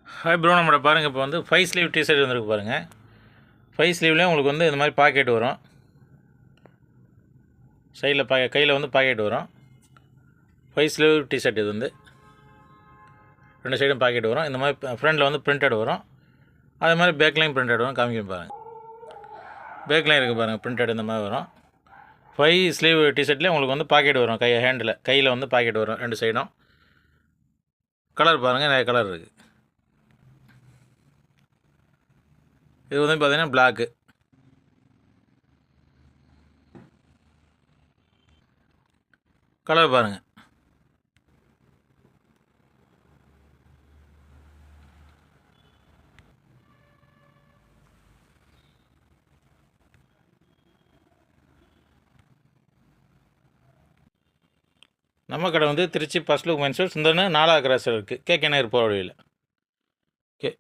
Hi bro, நம்மளோட பாருங்கள். இப்போ வந்து 5 ஸ்லீவ் டிஷர்ட் வந்துருக்கு பாருங்கள். 5 ஸ்லீவ்லேயும் உங்களுக்கு வந்து இந்த மாதிரி பாக்கெட் வரும். சைடில் கையில் வந்து பாக்கெட் வரும். 5 ஸ்லீவ் டிஷர்ட் இது வந்து 2 சைடும் பாக்கெட் வரும். இந்த மாதிரி ஃப்ரண்டில் வந்து பிரிண்டட் வரும். அதே மாதிரி பேக்லையும் பிரிண்டட் வரும். காமிக்க பாருங்கள். பேக்லையும் இருக்குது பாருங்கள், பிரிண்டட் இந்த மாதிரி வரும். 5 ஸ்லீவ் டிஷர்ட்லேயே உங்களுக்கு வந்து பாக்கெட் வரும். கையில் வந்து பாக்கெட் வரும் 2 சைடும். கலர் பாருங்கள், நிறைய கலர் இருக்குது. இது வந்து பார்த்தீங்கன்னா பிளாக்கு. கலர் பாருங்கள். நம்ம கடை வந்து Trichy first look men's wear, சுந்தரனு 4வது கிராஸில் இருக்குது. கேகே நகர் போகிற வழியில். ஓகே.